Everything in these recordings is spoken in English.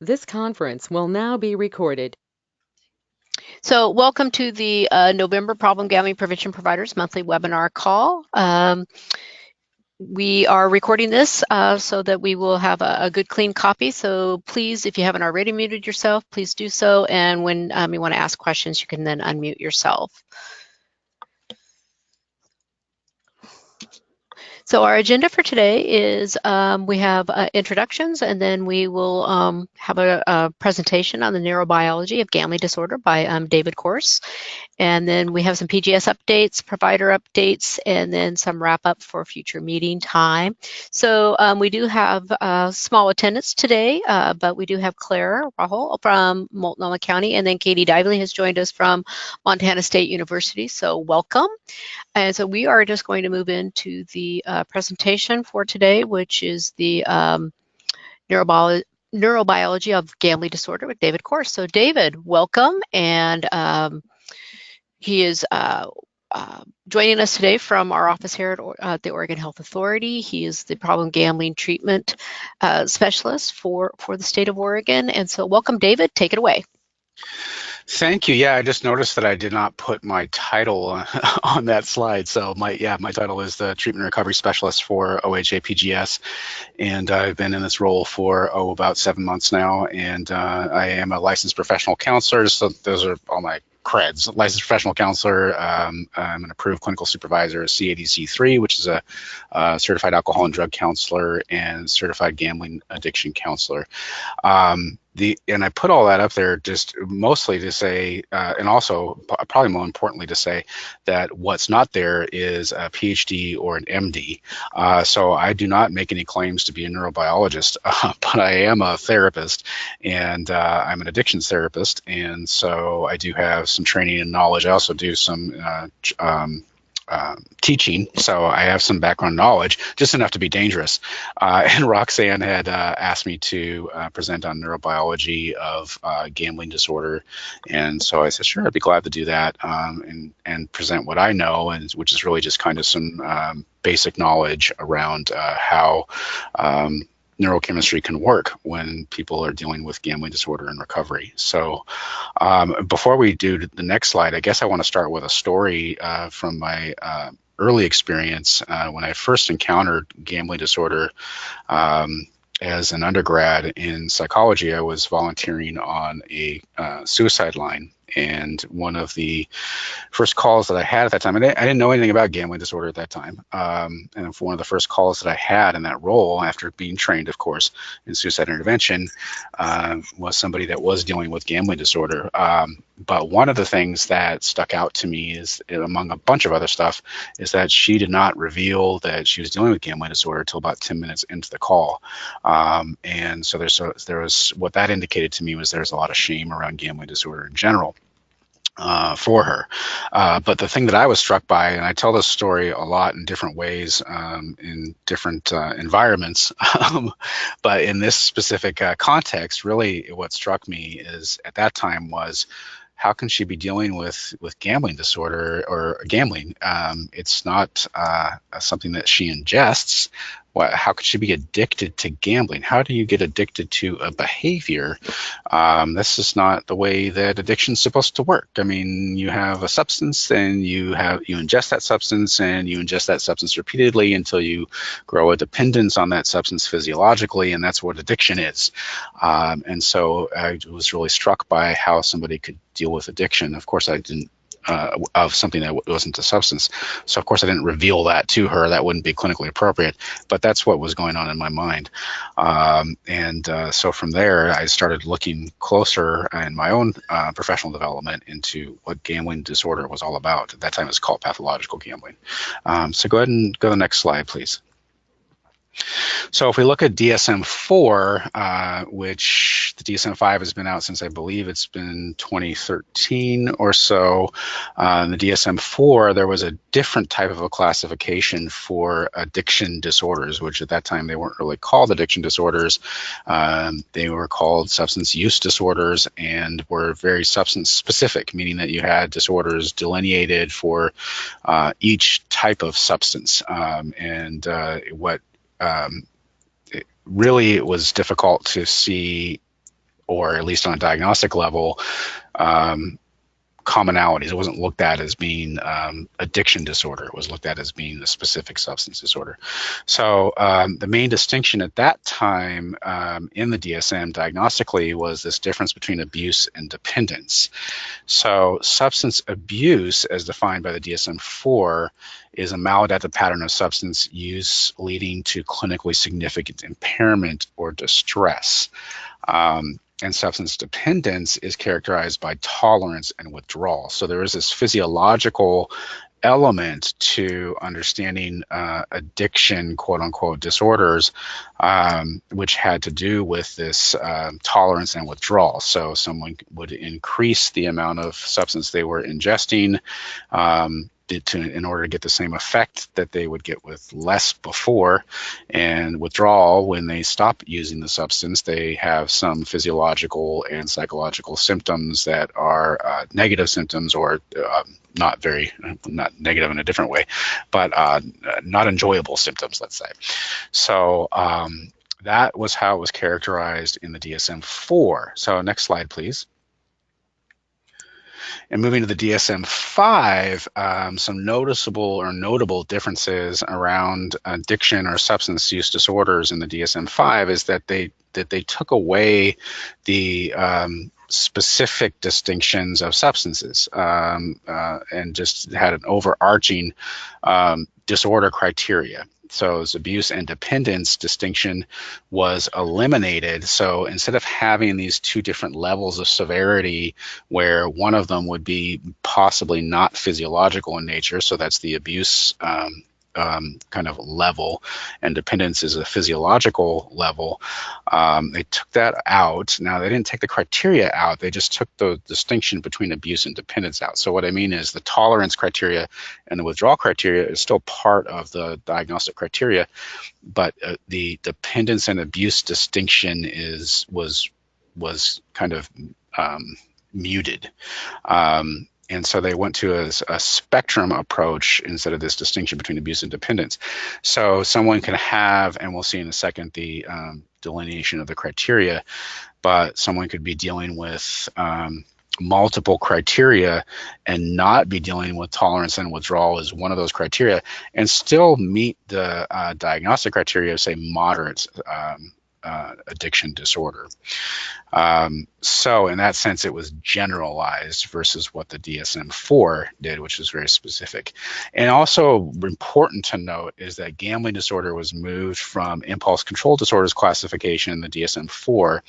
This conference will now be recorded. So welcome to the November Problem Gambling Prevention Providers monthly webinar call. We are recording this so that we will have a good clean copy. So please, if you haven't already muted yourself, please do so. And when you want to ask questions, you can then unmute yourself. So our agenda for today is we have introductions, and then we will have a presentation on the neurobiology of gambling disorder by David Corse. And then we have some PGS updates, provider updates, and then some wrap up for future meeting time. So we do have small attendance today, but we do have Claire Rahul from Multnomah County, and then Katie Dively has joined us from Montana State University. So welcome. And so we are just going to move into the presentation for today, which is the neurobiology of gambling disorder with David Corse. So David, welcome. And he is joining us today from our office here at the Oregon Health Authority. He is the problem gambling treatment specialist for the state of Oregon. And so welcome, David. Take it away. Thank you. Yeah, I just noticed that I did not put my title on that slide. So my title is the Treatment Recovery Specialist for OHA PGS, and I've been in this role for about 7 months now. And I am a licensed professional counselor. So those are all my creds. Licensed professional counselor. I'm an approved clinical supervisor, CADC3, which is a certified alcohol and drug counselor, and certified gambling addiction counselor. And I put all that up there just mostly to say, and also probably more importantly to say that what's not there is a PhD or an MD. So I do not make any claims to be a neurobiologist, but I am a therapist, and I'm an addictions therapist. And so I do have some training and knowledge. I also do some teaching, so I have some background knowledge, just enough to be dangerous. And Roxann had asked me to present on neurobiology of gambling disorder, and so I said, sure, I'd be glad to do that, and present what I know, and which is really just kind of some basic knowledge around how neurochemistry can work when people are dealing with gambling disorder and recovery. So before we do the next slide, I guess I want to start with a story from my early experience when I first encountered gambling disorder. As an undergrad in psychology, I was volunteering on a suicide line. And one of the first calls that I had at that time, and I didn't know anything about gambling disorder at that time. And one of the first calls that I had in that role, after being trained, of course, in suicide intervention, was somebody that was dealing with gambling disorder. But one of the things that stuck out to me is, among a bunch of other stuff, is that she did not reveal that she was dealing with gambling disorder until about 10 minutes into the call. And so there was what that indicated to me was there's a lot of shame around gambling disorder in general. For her. But the thing that I was struck by, and I tell this story a lot in different ways, in different environments, but in this specific context, really what struck me is at that time was, how can she be dealing with gambling disorder or gambling? It's not something that she ingests. How could she be addicted to gambling? How do you get addicted to a behavior? This is not the way that addiction is supposed to work. I mean, you have a substance, and you ingest that substance, and you ingest that substance repeatedly until you grow a dependence on that substance physiologically, and that's what addiction is. And so I was really struck by how somebody could deal with addiction. Of course, I didn't. Of something that wasn't a substance. So of course I didn't reveal that to her. That wouldn't be clinically appropriate, but that's what was going on in my mind. So from there, I started looking closer in my own professional development into what gambling disorder was all about. At that time, it was called pathological gambling. So go ahead and go to the next slide, please. So if we look at DSM-4, which the DSM-5 has been out since, I believe it's been 2013 or so, in the DSM-4, there was a different type of a classification for addiction disorders, which at that time they weren't really called addiction disorders. They were called substance use disorders and were very substance specific, meaning that you had disorders delineated for each type of substance. It was difficult to see or at least on a diagnostic level, commonalities. It wasn't looked at as being addiction disorder. It was looked at as being a specific substance disorder. So the main distinction at that time in the DSM diagnostically was this difference between abuse and dependence. So substance abuse, as defined by the DSM-4, is a maladaptive pattern of substance use leading to clinically significant impairment or distress. And substance dependence is characterized by tolerance and withdrawal. So there is this physiological element to understanding addiction, quote unquote, disorders, which had to do with this tolerance and withdrawal. So someone would increase the amount of substance they were ingesting in order to get the same effect that they would get with less before. And withdrawal, when they stop using the substance, they have some physiological and psychological symptoms that are negative symptoms, or not negative in a different way, but not enjoyable symptoms, let's say. So that was how it was characterized in the DSM-4. So next slide, please. And moving to the DSM-5, some noticeable or notable differences around addiction or substance use disorders in the DSM-5 is that they took away the specific distinctions of substances and just had an overarching disorder criteria. So as abuse and dependence distinction was eliminated. So instead of having these two different levels of severity, where one of them would be possibly not physiological in nature, so that's the abuse kind of level, and dependence is a physiological level, they took that out. Now, they didn't take the criteria out, they just took the distinction between abuse and dependence out. So what I mean is the tolerance criteria and the withdrawal criteria is still part of the diagnostic criteria, but the dependence and abuse distinction was kind of muted. And so they went to a spectrum approach instead of this distinction between abuse and dependence. So someone can have, and we'll see in a second, the delineation of the criteria, but someone could be dealing with multiple criteria and not be dealing with tolerance and withdrawal as one of those criteria, and still meet the diagnostic criteria of, say, moderate addiction disorder. So in that sense, it was generalized versus what the DSM-4 did, which was very specific. And also important to note is that gambling disorder was moved from impulse control disorders classification in the DSM-4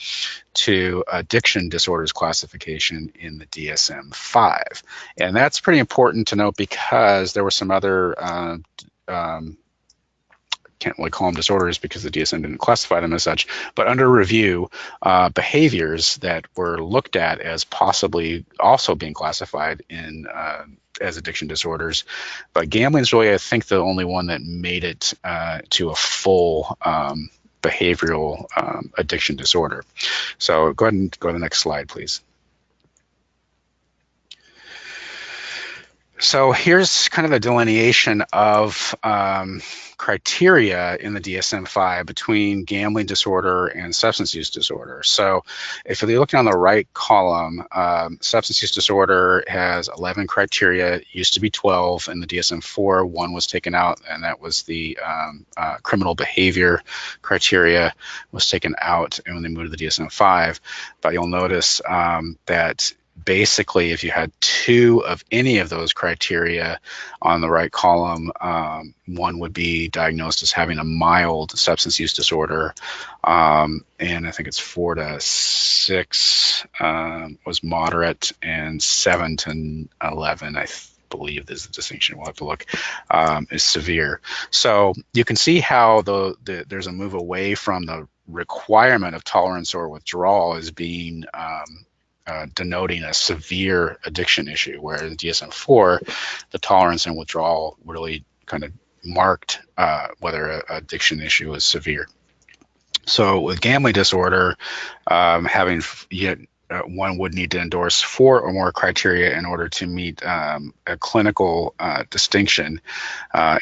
to addiction disorders classification in the DSM-5. And that's pretty important to note because there were some other can't really call them disorders because the DSM didn't classify them as such, but under review, behaviors that were looked at as possibly also being classified in as addiction disorders. But gambling is really, I think, the only one that made it to a full behavioral addiction disorder. So go ahead and go to the next slide, please. So here's kind of a delineation of criteria in the DSM-5 between gambling disorder and substance use disorder. So if you're looking on the right column, substance use disorder has 11 criteria. It used to be 12 in the DSM-4. One was taken out, and that was the criminal behavior criteria was taken out and when they moved to the DSM-5. But you'll notice that basically, if you had two of any of those criteria on the right column, one would be diagnosed as having a mild substance use disorder, and I think it's 4 to 6 was moderate, and 7 to 11, I believe there's a distinction, we'll have to look, is severe. So you can see how there's a move away from the requirement of tolerance or withdrawal as being denoting a severe addiction issue, where in DSM-4, the tolerance and withdrawal really kind of marked whether an addiction issue is severe. So with gambling disorder, one would need to endorse 4 or more criteria in order to meet a clinical distinction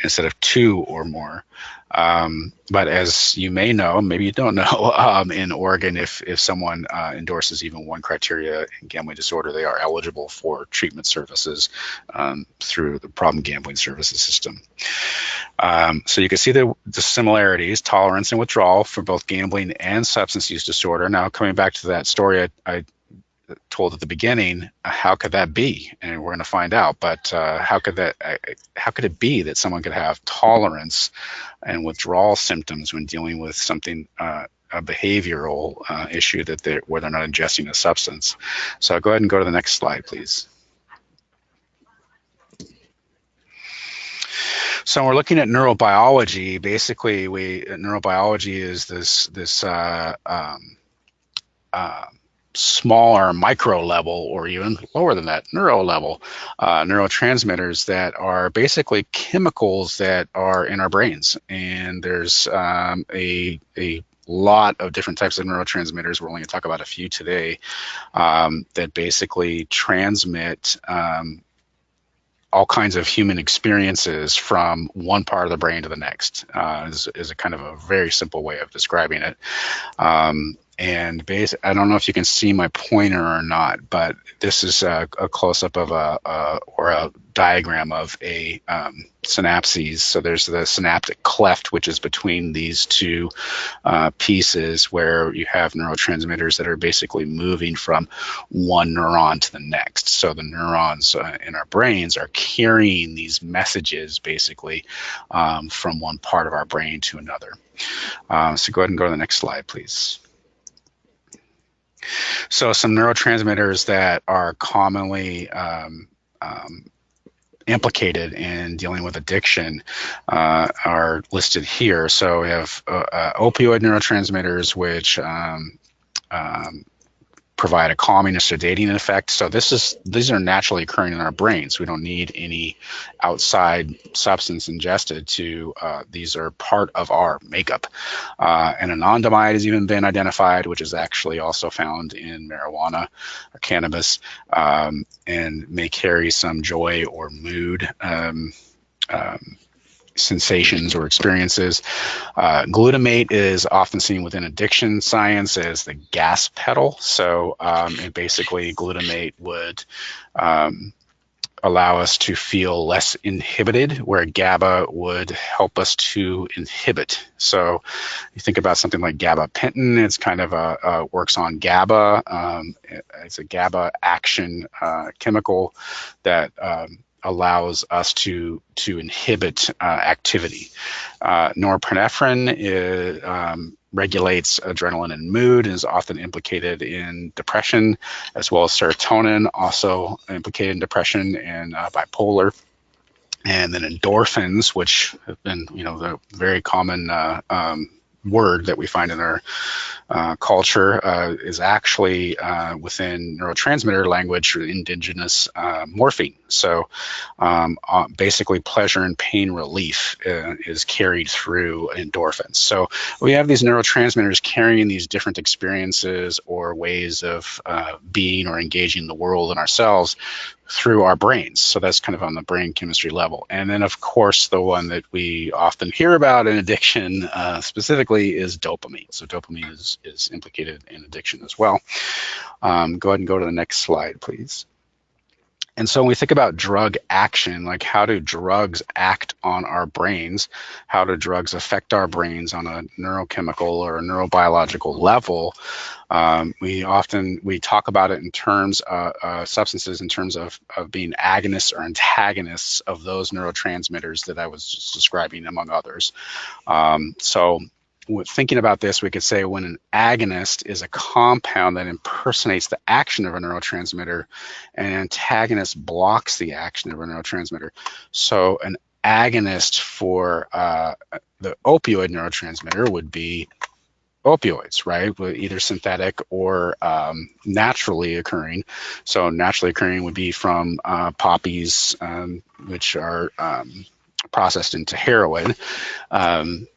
instead of 2 or more. But as you may know, maybe you don't know, in Oregon, if someone endorses even one criteria in gambling disorder, they are eligible for treatment services through the problem gambling services system. So you can see the similarities, tolerance and withdrawal for both gambling and substance use disorder. Now, coming back to that story I told at the beginning, how could that be? And we're going to find out. But how could it be that someone could have tolerance and withdrawal symptoms when dealing with something, a behavioral issue where they're not ingesting a substance? So I'll go ahead and go to the next slide, please. So we're looking at neurobiology. Basically, neurobiology is this smaller micro level, or even lower than that, neuro level, neurotransmitters that are basically chemicals that are in our brains. And there's a lot of different types of neurotransmitters. We're only going to talk about a few today that basically transmit all kinds of human experiences from one part of the brain to the next, is a kind of a very simple way of describing it. And I don't know if you can see my pointer or not, but this is a close-up of a diagram of a synapses. So there's the synaptic cleft, which is between these two pieces, where you have neurotransmitters that are basically moving from one neuron to the next. So the neurons in our brains are carrying these messages basically from one part of our brain to another. So go ahead and go to the next slide, please. So some neurotransmitters that are commonly implicated in dealing with addiction are listed here. So we have opioid neurotransmitters, which provide a calming and sedating effect. So these are naturally occurring in our brains. We don't need any outside substance ingested to, these are part of our makeup. And anandamide has even been identified, which is actually also found in marijuana or cannabis, and may carry some joy or mood sensations or experiences. Glutamate is often seen within addiction science as the gas pedal. So basically glutamate would allow us to feel less inhibited, where GABA would help us to inhibit. So you think about something like gabapentin, it's kind of works on GABA. It's a GABA action chemical that allows us to inhibit activity. Norepinephrine regulates adrenaline and mood and is often implicated in depression, as well as serotonin, also implicated in depression and bipolar. And then endorphins, which have been, the very common word that we find in our culture, is actually within neurotransmitter language indigenous morphine. So basically pleasure and pain relief is carried through endorphins. So we have these neurotransmitters carrying these different experiences or ways of being or engaging the world and ourselves through our brains. So that's kind of on the brain chemistry level. And then, of course, the one that we often hear about in addiction specifically is dopamine. So dopamine is implicated in addiction as well. Go ahead and go to the next slide, please. And so when we think about drug action, like how do drugs act on our brains? How do drugs affect our brains on a neurochemical or a neurobiological level? We talk about it in terms of substances in terms of being agonists or antagonists of those neurotransmitters that I was just describing, among others. So thinking about this, we could say when an agonist is a compound that impersonates the action of a neurotransmitter, and an antagonist blocks the action of a neurotransmitter. So an agonist for the opioid neurotransmitter would be opioids, right? Either synthetic or naturally occurring. So naturally occurring would be from poppies, which are processed into heroin,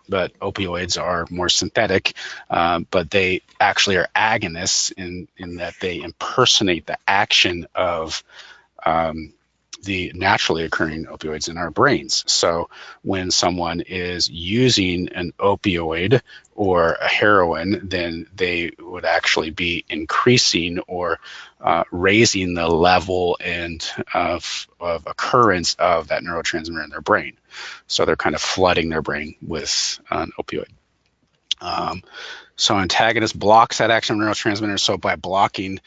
but opioids are more synthetic, but they actually are agonists in that they impersonate the action of the naturally occurring opioids in our brains. So when someone is using an opioid or a heroin, then they would actually be increasing or raising the level and of occurrence of that neurotransmitter in their brain. So they're kind of flooding their brain with an opioid. So antagonist blocks that action of neurotransmitter. So by blocking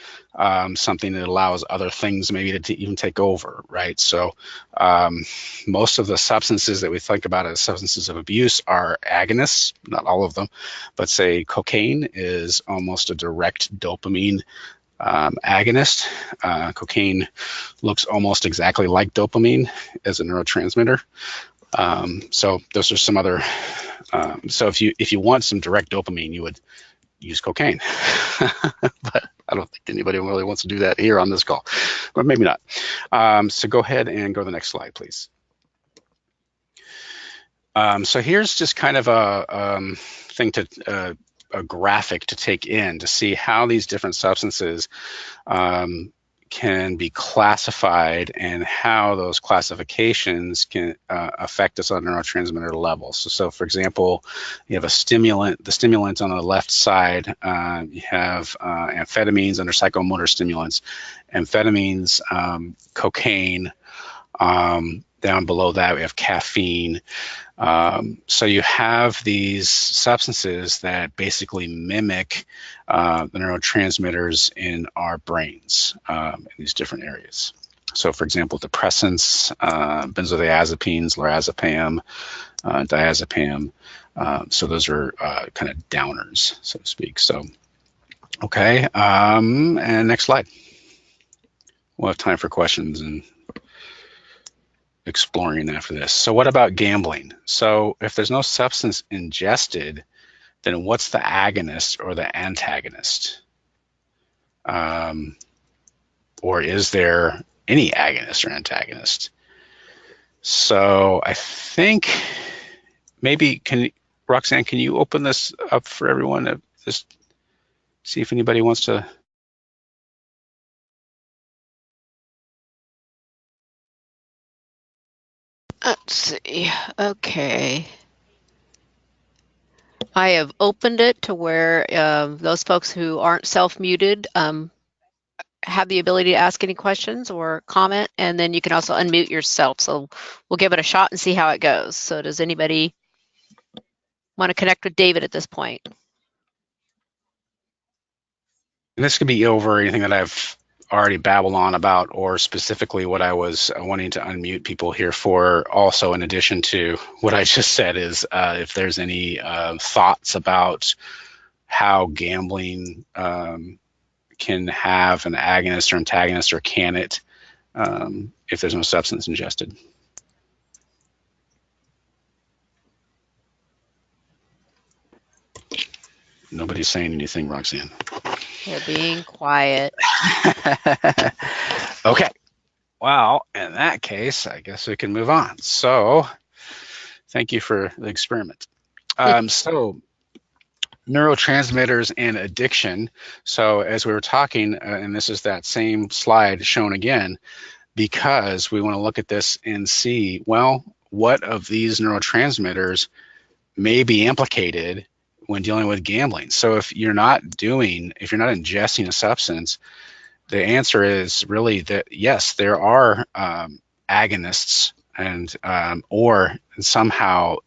something, that allows other things maybe to even take over, right? So most of the substances that we think about as substances of abuse are agonists, not all of them, but say cocaine is almost a direct dopamine agonist. Cocaine looks almost exactly like dopamine as a neurotransmitter. So those are some other. So if you want some direct dopamine, you would use cocaine. But I don't think anybody really wants to do that here on this call, but maybe not. So go ahead and go to the next slide, please. So here's just kind of a thing to a graphic to take in to see how these different substances can be classified and how those classifications can affect us on neurotransmitter levels. So for example, you have a stimulant, the stimulant on the left side, you have amphetamines under psychomotor stimulants, amphetamines, cocaine, down below that we have caffeine. So you have these substances that basically mimic the neurotransmitters in our brains in these different areas. So for example, depressants, benzodiazepines, lorazepam, diazepam. So those are kind of downers, so to speak. So, okay, and next slide. We'll have time for questions and exploring after this. So what about gambling? So if there's no substance ingested, then what's the agonist or the antagonist? Or is there any agonist or antagonist? So I think maybe Roxann, can you open this up for everyone to just see if anybody wants to? Let's see. Okay. I have opened it to where those folks who aren't self-muted have the ability to ask any questions or comment, and then you can also unmute yourself. So we'll give it a shot and see how it goes. So does anybody want to connect with David at this point? And this could be over anything that I've already babbled on about, or specifically what I was wanting to unmute people here for. Also, in addition to what I just said, is if there's any thoughts about how gambling can have an agonist or antagonist, or can it if there's no substance ingested. Nobody's saying anything, Roxann. They're being quiet. Okay. Well, in that case, I guess we can move on. So thank you for the experiment. So neurotransmitters and addiction. So as we were talking, and this is that same slide shown again, because we want to look at this and see, well, what of these neurotransmitters may be implicated when dealing with gambling. So if you're not ingesting a substance, the answer is really that yes, there are agonists, and or somehow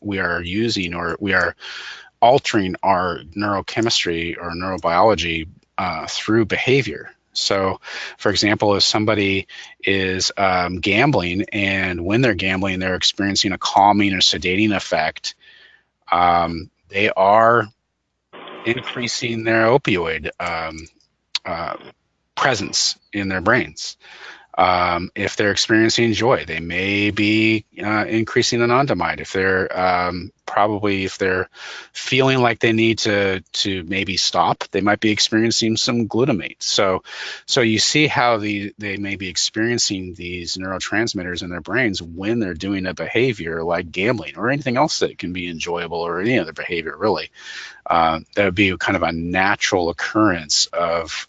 we are using, or we are altering our neurochemistry or neurobiology through behavior. So, for example, if somebody is gambling, and when they're gambling, they're experiencing a calming or sedating effect, they are increasing their opioid presence in their brains. If they're experiencing joy, they may be increasing anandamide. If they're feeling like they need to maybe stop, they might be experiencing some glutamate. So you see how they may be experiencing these neurotransmitters in their brains when they're doing a behavior like gambling or anything else that can be enjoyable, or any other behavior really. That would be kind of a natural occurrence of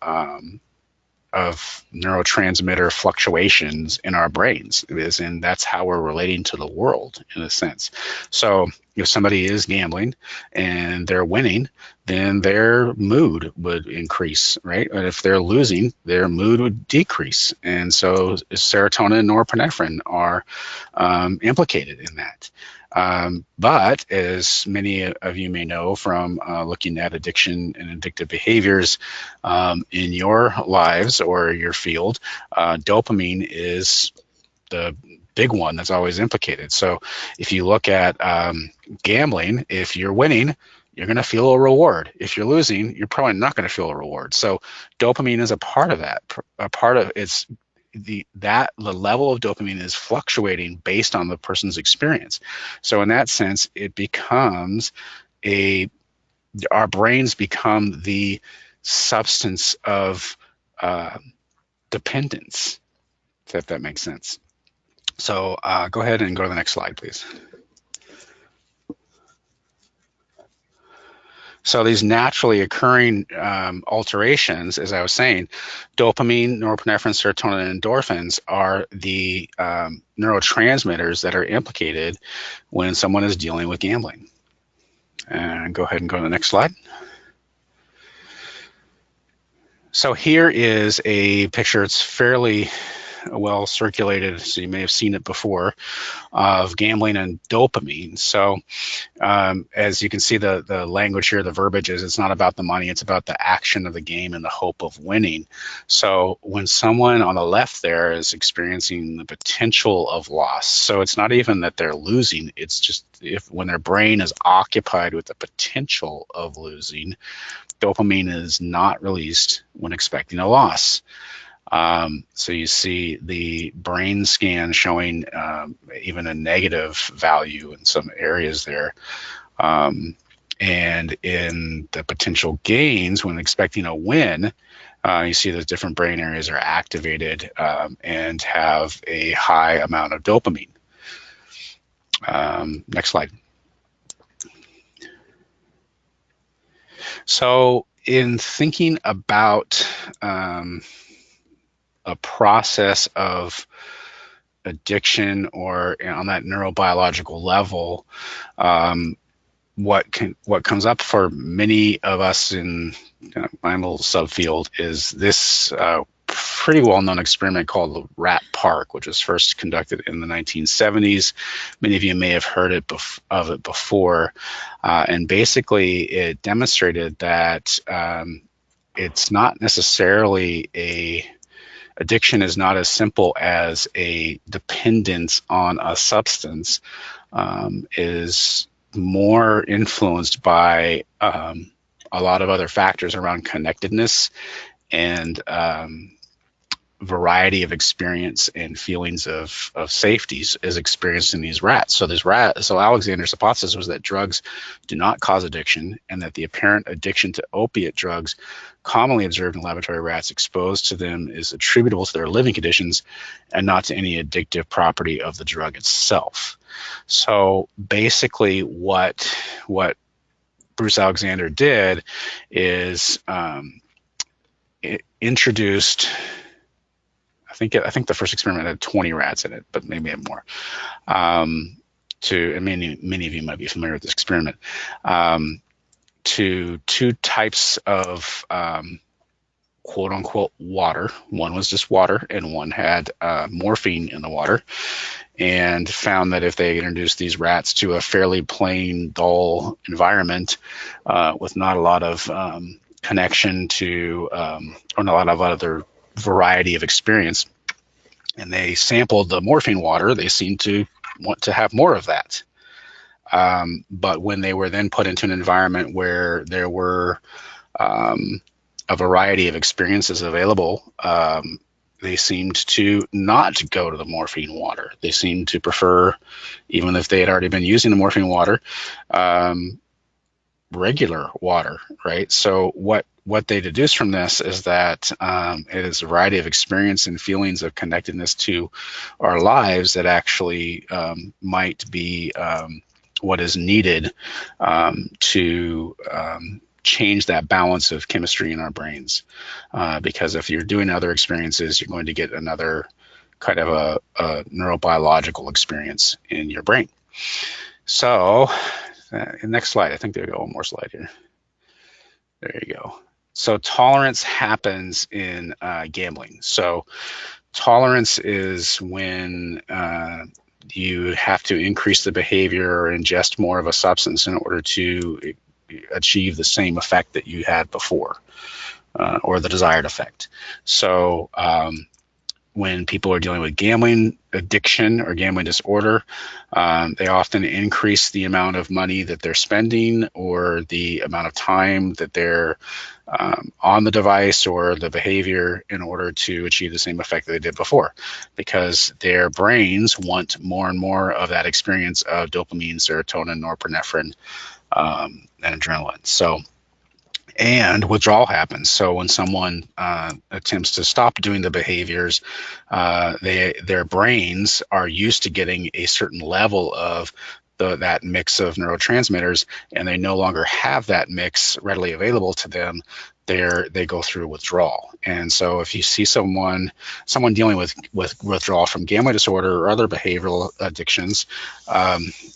of neurotransmitter fluctuations in our brains, and that's how we're relating to the world in a sense. So if somebody is gambling and they're winning, then their mood would increase, right? And if they're losing, their mood would decrease. And so serotonin and norepinephrine are implicated in that. But as many of you may know from looking at addiction and addictive behaviors in your lives or your field, dopamine is the big one that's always implicated. So if you look at gambling, if you're winning, you're going to feel a reward. If you're losing, you're probably not going to feel a reward. So dopamine is a part of that. A part of it's the level of dopamine is fluctuating based on the person's experience. So in that sense, it becomes our brains become the substance of dependence, if that makes sense. So go ahead and go to the next slide, please. So these naturally occurring alterations, as I was saying, dopamine, norepinephrine, serotonin, and endorphins are the neurotransmitters that are implicated when someone is dealing with gambling. And go ahead and go to the next slide. So here is a picture. It's fairly well circulated, so you may have seen it before, of gambling and dopamine. So as you can see, the language here, the verbiage is, it's not about the money, it's about the action of the game and the hope of winning. So when someone on the left there is experiencing the potential of loss, so it's not even that they're losing, it's just when their brain is occupied with the potential of losing, dopamine is not released when expecting a loss. So you see the brain scan showing even a negative value in some areas there. And in the potential gains, when expecting a win, you see those different brain areas are activated and have a high amount of dopamine. Next slide. So in thinking about a process of addiction or on that neurobiological level, what comes up for many of us in my little subfield is this pretty well-known experiment called the Rat Park, which was first conducted in the 1970s. Many of you may have heard of it before, and basically it demonstrated that it's not necessarily addiction is not as simple as a dependence on a substance, is more influenced by a lot of other factors around connectedness and variety of experience and feelings of safety is experienced in these rats. So Alexander's hypothesis was that drugs do not cause addiction, and that the apparent addiction to opiate drugs commonly observed in laboratory rats exposed to them is attributable to their living conditions and not to any addictive property of the drug itself. So basically what Bruce Alexander did is it introduced, I think the first experiment had 20 rats in it, but maybe had more. And many of you might be familiar with this experiment. To two types of quote unquote water. One was just water, and one had morphine in the water. And found that if they introduced these rats to a fairly plain, dull environment with not a lot of connection to, or not a lot of other variety of experience, and they sampled the morphine water, they seemed to want to have more of that. But when they were then put into an environment where there were a variety of experiences available, they seemed to not go to the morphine water. They seemed to prefer, even if they had already been using the morphine water, regular water, right? So what they deduced from this is that it is a variety of experience and feelings of connectedness to our lives that actually might be what is needed to change that balance of chemistry in our brains. Because if you're doing other experiences, you're going to get another kind of a neurobiological experience in your brain. So next slide. I think there'll go one more slide here. There you go. So tolerance happens in gambling. So tolerance is when you have to increase the behavior or ingest more of a substance in order to achieve the same effect that you had before, or the desired effect. So when people are dealing with gambling addiction or gambling disorder, they often increase the amount of money that they're spending or the amount of time that they're on the device or the behavior in order to achieve the same effect that they did before, because their brains want more and more of that experience of dopamine, serotonin, norepinephrine, and adrenaline. So, and withdrawal happens. So when someone attempts to stop doing the behaviors, their brains are used to getting a certain level of that mix of neurotransmitters, and they no longer have that mix readily available to them. They go through withdrawal. And so if you see someone dealing with withdrawal from gambling disorder or other behavioral addictions,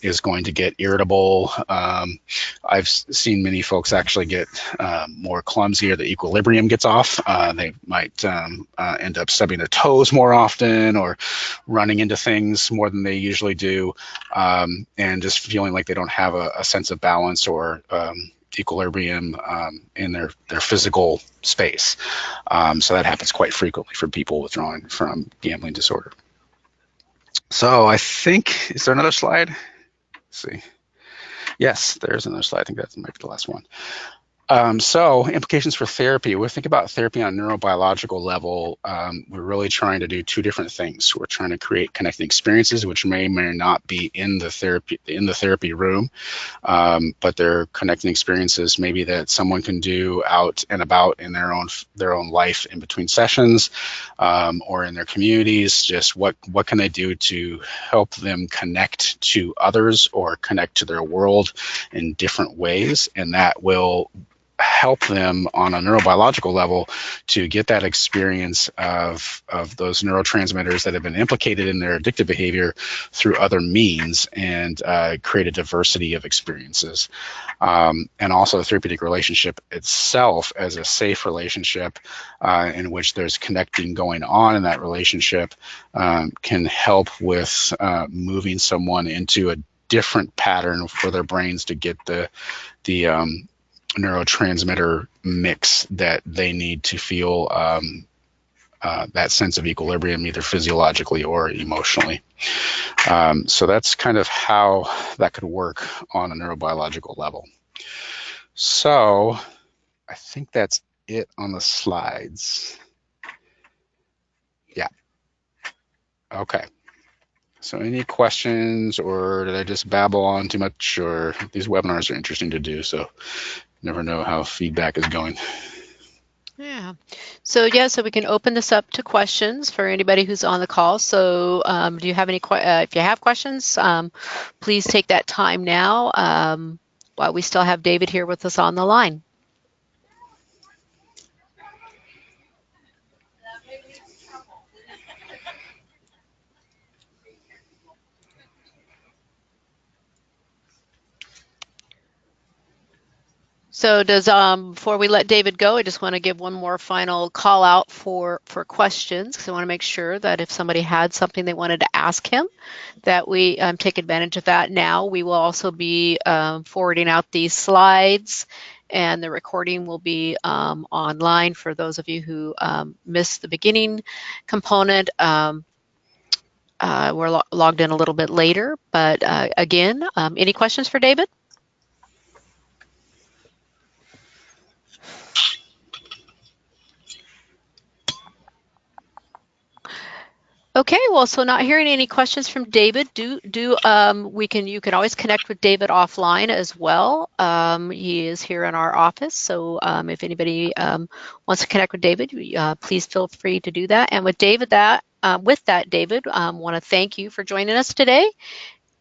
is going to get irritable. I've seen many folks actually get more clumsy, or the equilibrium gets off. They might end up stubbing their toes more often, or running into things more than they usually do, and just feeling like they don't have a sense of balance or equilibrium in their physical space. So that happens quite frequently for people withdrawing from gambling disorder. So I think, is there another slide? Let's see. Yes, there's another slide. I think that might be the last one. So implications for therapy. When we think about therapy on a neurobiological level, we're really trying to do two different things. We're trying to create connecting experiences, which may or may not be in the therapy room, but they're connecting experiences maybe that someone can do out and about in their own life in between sessions, or in their communities. Just what can they do to help them connect to others or connect to their world in different ways, and that will help them on a neurobiological level to get that experience of those neurotransmitters that have been implicated in their addictive behavior through other means, and create a diversity of experiences. And also the therapeutic relationship itself as a safe relationship in which there's connecting going on in that relationship can help with moving someone into a different pattern for their brains to get the neurotransmitter mix that they need to feel that sense of equilibrium, either physiologically or emotionally. So that's kind of how that could work on a neurobiological level. So I think that's it on the slides. Yeah. Okay. So any questions, or did I just babble on too much? Or these webinars are interesting to do, so never know how feedback is going. Yeah. So we can open this up to questions for anybody who's on the call. So do you have any if you have questions, please take that time now, while we still have David here with us on the line. So before we let David go, I just want to give one more final call out for questions, because I want to make sure that if somebody had something they wanted to ask him, that we take advantage of that now. We will also be forwarding out these slides, and the recording will be online for those of you who missed the beginning component. We're logged in a little bit later, but again, any questions for David? Okay, well, so not hearing any questions from David. You can always connect with David offline as well. He is here in our office, so if anybody wants to connect with David, please feel free to do that. And with that, David, want to thank you for joining us today,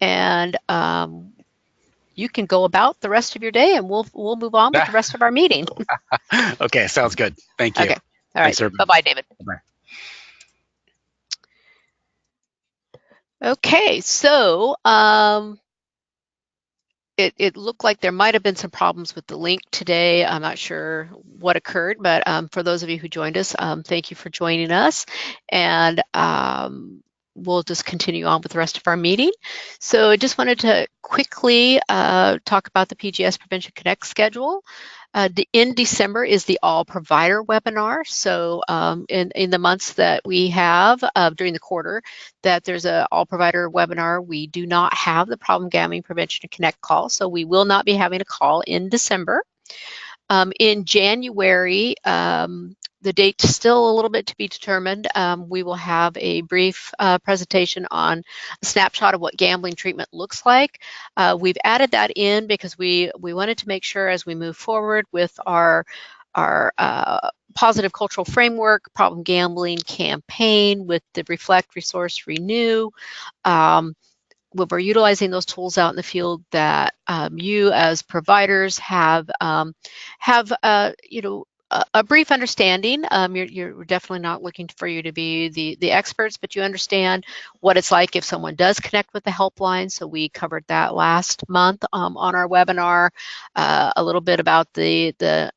and you can go about the rest of your day, and we'll move on with the rest of our meeting. Okay, sounds good. Thank you. Okay. All right. Thanks, everybody. Bye-bye, David. Bye. Okay, so it looked like there might have been some problems with the link today. I'm not sure what occurred, but for those of you who joined us, thank you for joining us. And we'll just continue on with the rest of our meeting. So I just wanted to quickly talk about the PGS Prevention Connect schedule. In December is the all provider webinar. So in the months that we have during the quarter that there's a all provider webinar, we do not have the Problem Gambling Prevention and Connect call. So we will not be having a call in December. In January, the date's still a little bit to be determined. We will have a brief presentation on a snapshot of what gambling treatment looks like. We've added that in because we wanted to make sure as we move forward with our positive cultural framework, problem gambling campaign with the Reflect, Resource, Renew, when we're utilizing those tools out in the field, that you as providers have you know, a brief understanding. You're definitely not looking for you to be the experts, but you understand what it's like if someone does connect with the helpline. So we covered that last month on our webinar, a little bit about the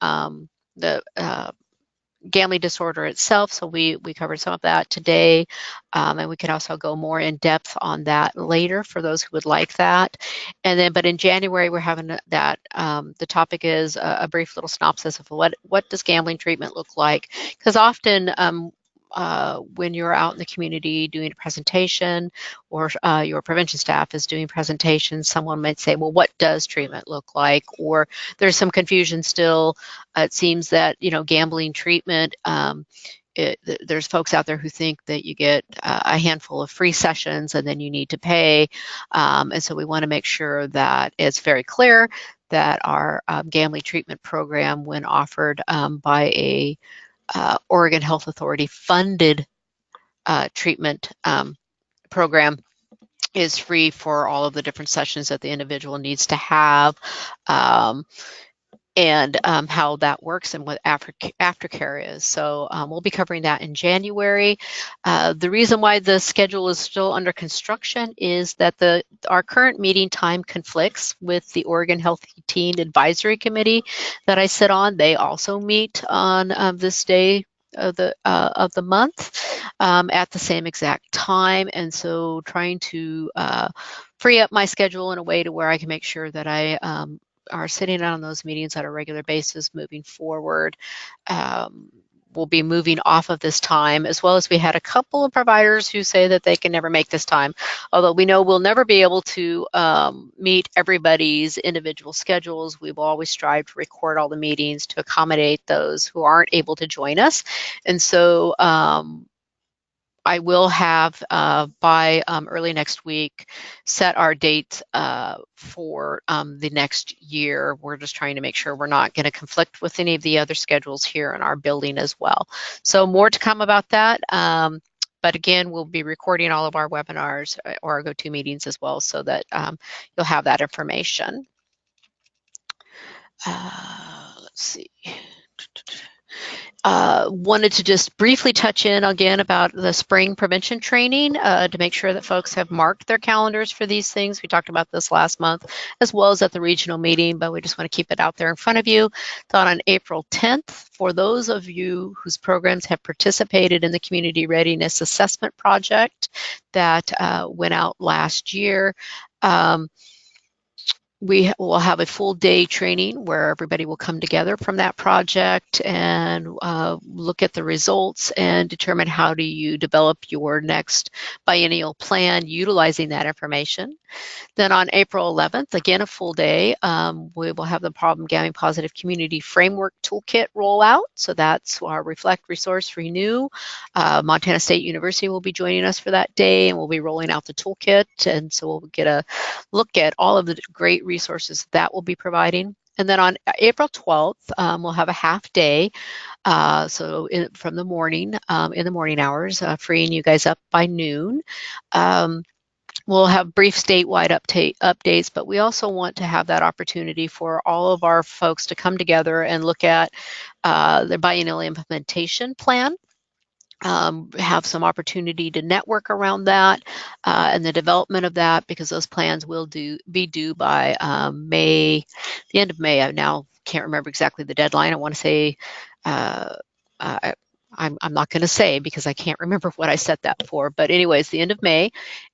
gambling disorder itself. So we covered some of that today, and we can also go more in depth on that later for those who would like that. And then, but in January we're having that. The topic is a brief little synopsis of what does gambling treatment look like? Because often when you're out in the community doing a presentation, or your prevention staff is doing presentations, someone might say, well, what does treatment look like? Or there's some confusion still. It seems that, gambling treatment, there's folks out there who think that you get a handful of free sessions and then you need to pay. And so we want to make sure that it's very clear that our gambling treatment program, when offered by a Oregon Health Authority funded treatment program, is free for all of the different sessions that the individual needs to have, and how that works and what aftercare is. So we'll be covering that in January. The reason why the schedule is still under construction is that our current meeting time conflicts with the Oregon Healthy Teen Advisory Committee that I sit on. They also meet on this day of the month at the same exact time, and so trying to free up my schedule in a way to where I can make sure that I are sitting on those meetings on a regular basis moving forward. We'll be moving off of this time, as well as we had a couple of providers who say that they can never make this time, although we know we'll never be able to meet everybody's individual schedules. We will always strive to record all the meetings to accommodate those who aren't able to join us. And so I will have by early next week set our dates for the next year. We're just trying to make sure we're not going to conflict with any of the other schedules here in our building as well. So more to come about that. But again, we'll be recording all of our webinars or our go-to meetings as well, so that you'll have that information. Let's see. Wanted to just briefly touch in again about the spring prevention training to make sure that folks have marked their calendars for these things. We talked about this last month, as well as at the regional meeting, but we just want to keep it out there in front of you. Thought on April 10th, for those of you whose programs have participated in the Community Readiness Assessment Project that went out last year, we will have a full day training where everybody will come together from that project and look at the results and determine how do you develop your next biennial plan utilizing that information. Then on April 11th, again, a full day, we will have the Problem Gambling Positive Community Framework Toolkit rollout. So that's our Reflect, Resource, Renew. Montana State University will be joining us for that day, and we'll be rolling out the toolkit. And so we'll get a look at all of the great resources that we'll be providing. And then on April 12th, we'll have a half day. From the morning, in the morning hours, freeing you guys up by noon. We'll have brief statewide updates, but we also want to have that opportunity for all of our folks to come together and look at the biennial implementation plan. Have some opportunity to network around that and the development of that, because those plans will be due by May, the end of May. I now can't remember exactly the deadline. I want to say, I'm not going to say because I can't remember what I set that for, but anyways, the end of May.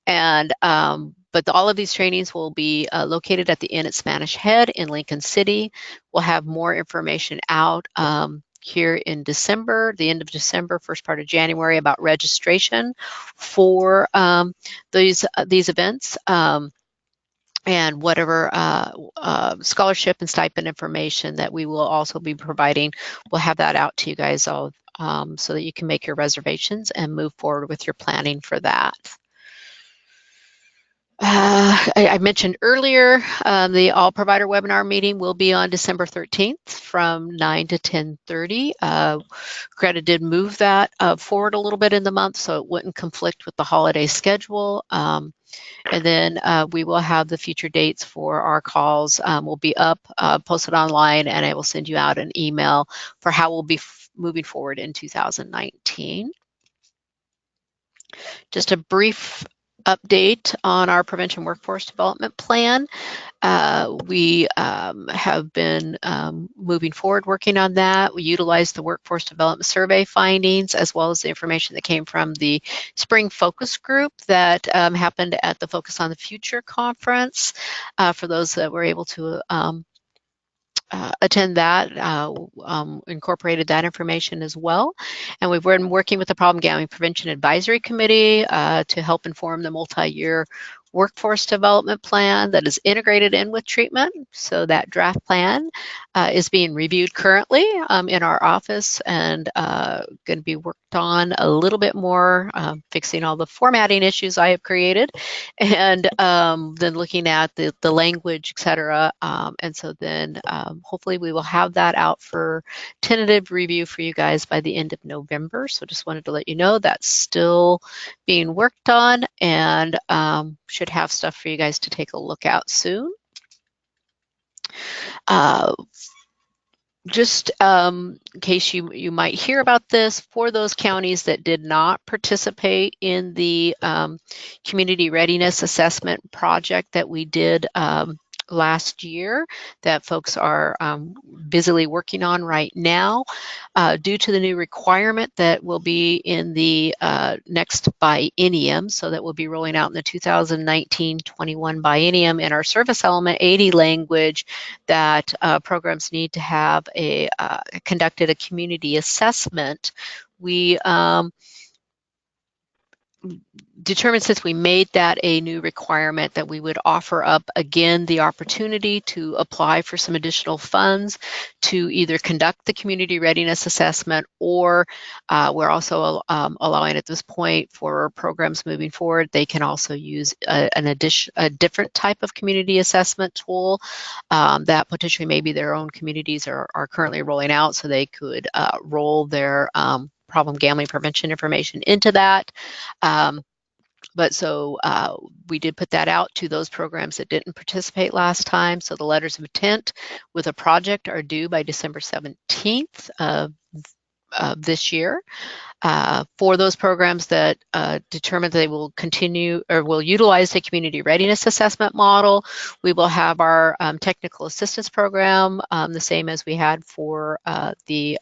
And but all of these trainings will be located at the Inn at Spanish Head in Lincoln City. We'll have more information out here in December, the end of December, first part of January, about registration for these events. And whatever scholarship and stipend information that we will also be providing, we'll have that out to you guys all so that you can make your reservations and move forward with your planning for that. I mentioned earlier the All Provider webinar meeting will be on December 13th from 9 to 10:30. Greta did move that forward a little bit in the month so it wouldn't conflict with the holiday schedule. And then we will have the future dates for our calls will be up, posted online, and I will send you out an email for how we'll be moving forward in 2019. Just a brief update on our prevention workforce development plan. We have been moving forward working on that. We utilized the workforce development survey findings as well as the information that came from the spring focus group that happened at the Focus on the Future conference. For those that were able to attend that, incorporated that information as well. And we've been working with the Problem Gambling Prevention Advisory Committee to help inform the multi-year workforce development plan that is integrated in with treatment. So that draft plan is being reviewed currently in our office and going to be worked on a little bit more, fixing all the formatting issues I have created, and then looking at the language, etc. And so then hopefully we will have that out for tentative review for you guys by the end of November. So just wanted to let you know that's still being worked on, and should have stuff for you guys to take a look at soon. Just in case you might hear about this, for those counties that did not participate in the community readiness assessment project that we did last year, that folks are busily working on right now, due to the new requirement that will be in the next biennium, so that will be rolling out in the 2019-21 biennium in our service element 80 language, that programs need to have conducted a community assessment. We determined, since we made that a new requirement, that we would offer up again the opportunity to apply for some additional funds to either conduct the community readiness assessment, or we're also allowing at this point for programs moving forward, they can also use a different type of community assessment tool that potentially maybe their own communities are currently rolling out, so they could roll their problem gambling prevention information into that. But so we did put that out to those programs that didn't participate last time. So the letters of intent with a project are due by December 17th of this year. For those programs that determine they will continue or will utilize the community readiness assessment model, we will have our technical assistance program, the same as we had for the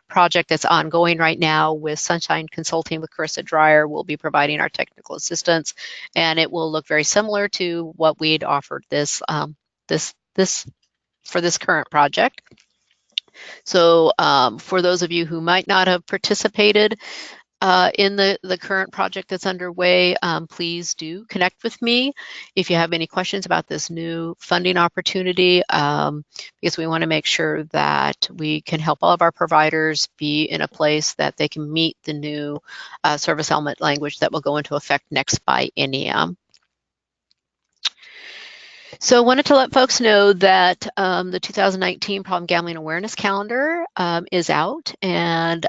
project that's ongoing right now with Sunshine Consulting with Carissa Dreyer. We'll be providing our technical assistance, and it will look very similar to what we'd offered this for this current project. So for those of you who might not have participated in the current project that's underway, please do connect with me if you have any questions about this new funding opportunity, because we want to make sure that we can help all of our providers be in a place that they can meet the new service element language that will go into effect next biennium. So I wanted to let folks know that the 2019 Problem Gambling Awareness Calendar is out, and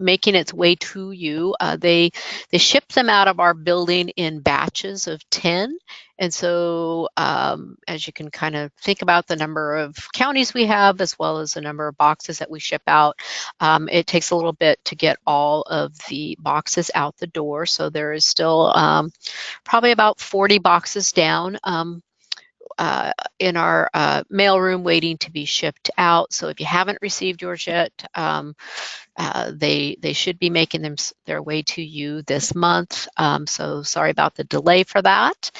making its way to you. They ship them out of our building in batches of 10. And so as you can kind of think about the number of counties we have, as well as the number of boxes that we ship out, it takes a little bit to get all of the boxes out the door. So there is still probably about 40 boxes down in our mailroom waiting to be shipped out. So if you haven't received yours yet, they should be making their way to you this month. So sorry about the delay for that.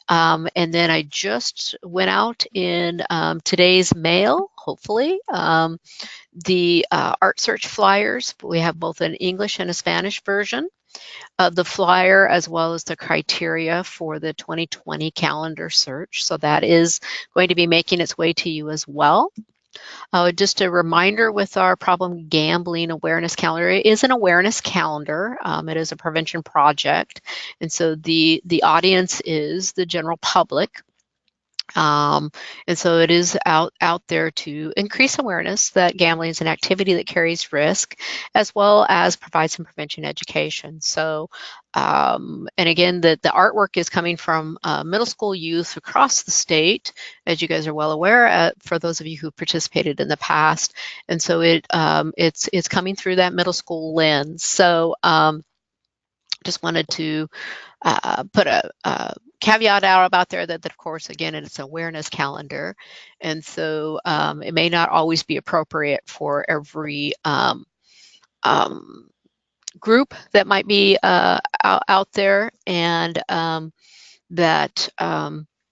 And then I just went out in today's mail, hopefully, the Art Search flyers. We have both an English and a Spanish version of the flyer, as well as the criteria for the 2020 calendar search. So that is going to be making its way to you as well. Just a reminder with our problem gambling awareness calendar, it is an awareness calendar. It is a prevention project. And so the audience is the general public. And so it is out there to increase awareness that gambling is an activity that carries risk, as well as provide some prevention education. So, and again, the artwork is coming from middle school youth across the state, as you guys are well aware, for those of you who participated in the past. And so it's coming through that middle school lens. So just wanted to put a caveat out about there that of course, again, it's an awareness calendar. And so it may not always be appropriate for every group that might be out there, and that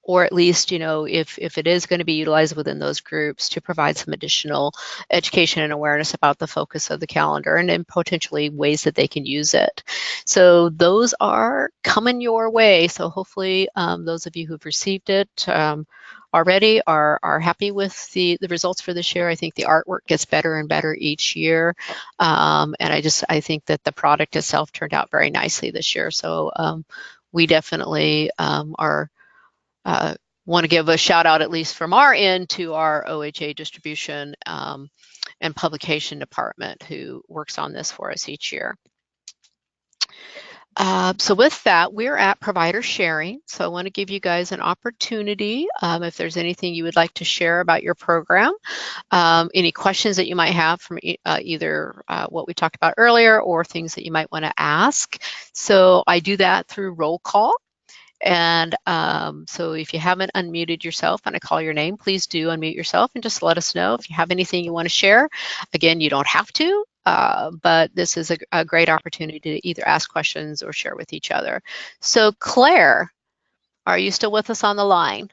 or at least, if it is going to be utilized within those groups, to provide some additional education and awareness about the focus of the calendar and then potentially ways that they can use it. So those are coming your way. So hopefully those of you who've received it already are happy with the results for this year. I think the artwork gets better and better each year. And I think that the product itself turned out very nicely this year. So we definitely want to give a shout out, at least from our end, to our OHA distribution and publication department who works on this for us each year. So with that, we're at provider sharing. So I want to give you guys an opportunity, if there's anything you would like to share about your program, any questions that you might have from either what we talked about earlier or things that you might want to ask. So I do that through roll call. And so if you haven't unmuted yourself and I call your name, please do unmute yourself and just let us know if you have anything you want to share. Again, you don't have to, but this is a great opportunity to either ask questions or share with each other. So Claire, are you still with us on the line?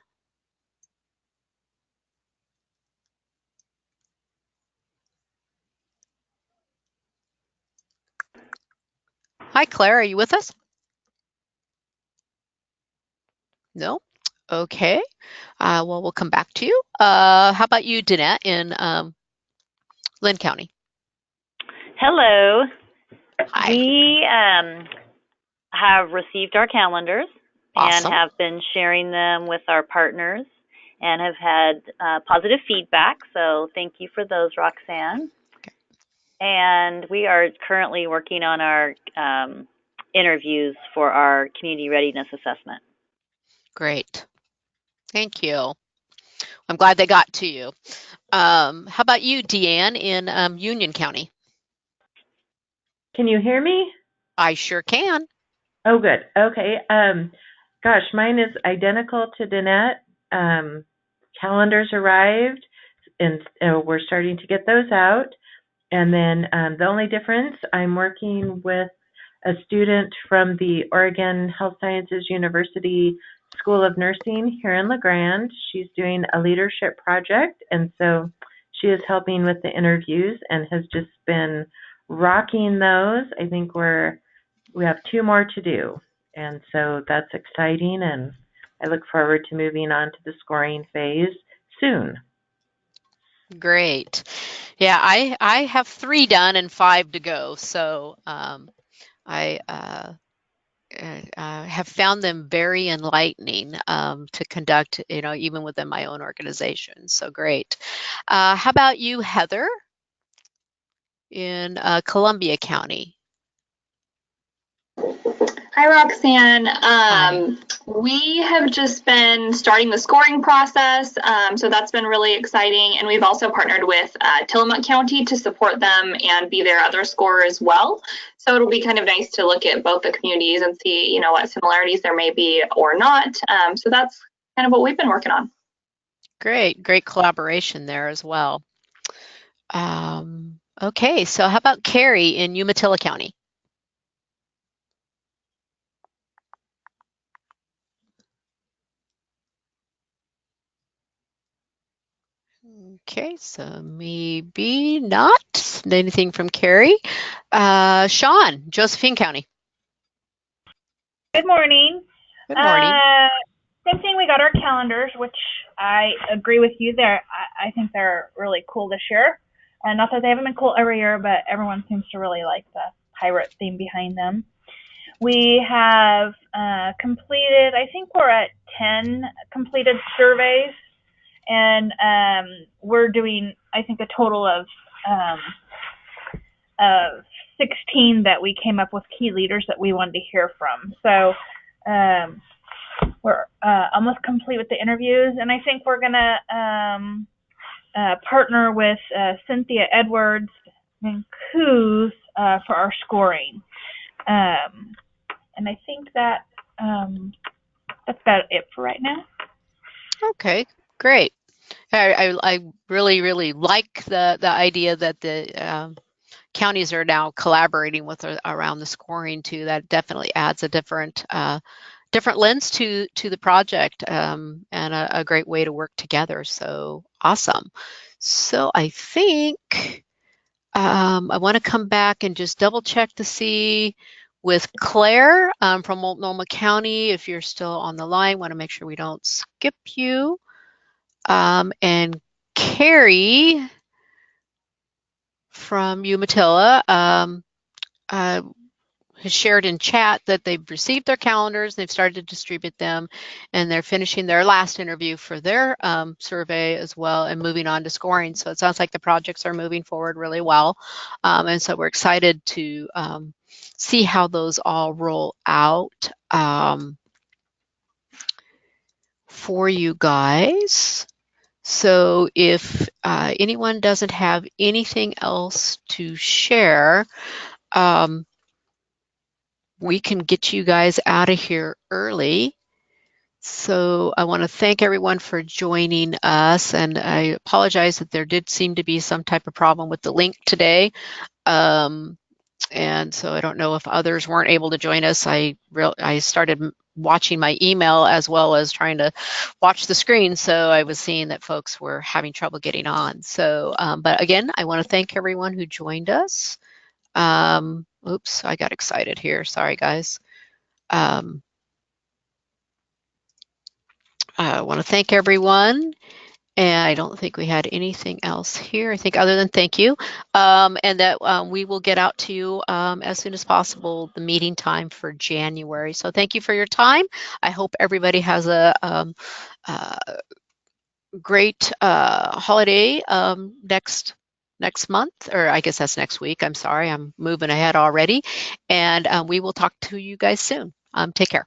Hi, Claire, are you with us? No? Okay. Well, we'll come back to you. How about you, Danette, in Lynn County? Hello. Hi. We have received our calendars Awesome. and have been sharing them with our partners and have had positive feedback. So thank you for those, Roxann. Okay. And we are currently working on our interviews for our community readiness assessment. Great. Thank you. I'm glad they got to you. How about you, Deanne, in Union County? Can you hear me? I sure can. Oh, good. Okay. Gosh, mine is identical to Danette. Calendars arrived, and we're starting to get those out. And then the only difference, I'm working with a student from the Oregon Health Sciences University School of Nursing here in La Grande. She's doing a leadership project, and so she is helping with the interviews and has just been rocking those. I think we have 2 more to do, and so that's exciting, and I look forward to moving on to the scoring phase soon. Great. Yeah, I have 3 done and 5 to go. So I have found them very enlightening to conduct, even within my own organization. So great. How about you, Heather? in Columbia County? Hi, Roxann. Hi. We have just been starting the scoring process, so that's been really exciting. And we've also partnered with Tillamook County to support them and be their other scorer as well. So it'll be kind of nice to look at both the communities and see, you know, what similarities there may be or not. So that's kind of what we've been working on. Great collaboration there as well. Okay, so how about Carrie in Umatilla County? Okay, so maybe not anything from Carrie. Sean, Josephine County. Good morning. Good morning. Same thing, we got our calendars, which I agree with you there. I think they're really cool this year. Not that they haven't been cool every year, but everyone seems to really like the pirate theme behind them. We have completed, I think we're at 10 completed surveys, and we're doing, I think, a total of 16 that we came up with key leaders that we wanted to hear from. So we're almost complete with the interviews, and I think we're gonna partner with Cynthia Edwards and Coos for our scoring. And I think that that's about it for right now. Okay, great. I really like the idea that the counties are now collaborating with around the scoring too. That definitely adds a different lens to the project, and a great way to work together. So awesome. So I think I want to come back and just double check to see with Claire from Multnomah County, if you're still on the line. Want to make sure we don't skip you. And Carrie from Umatilla has shared in chat that they've received their calendars, they've started to distribute them, and they're finishing their last interview for their survey as well and moving on to scoring. So it sounds like the projects are moving forward really well. And so we're excited to see how those all roll out for you guys. So if anyone doesn't have anything else to share, we can get you guys out of here early. So I want to thank everyone for joining us, and I apologize that there did seem to be some type of problem with the link today. And so I don't know if others weren't able to join us. I started watching my email as well as trying to watch the screen, so I was seeing that folks were having trouble getting on. So, but again, I want to thank everyone who joined us. Oops, I got excited here. Sorry, guys. I want to thank everyone. And I don't think we had anything else here, I think, other than thank you. And that we will get out to you as soon as possible, the meeting time for January. So thank you for your time. I hope everybody has a great holiday next month, or I guess that's next week. I'm sorry, I'm moving ahead already. And we will talk to you guys soon. Take care.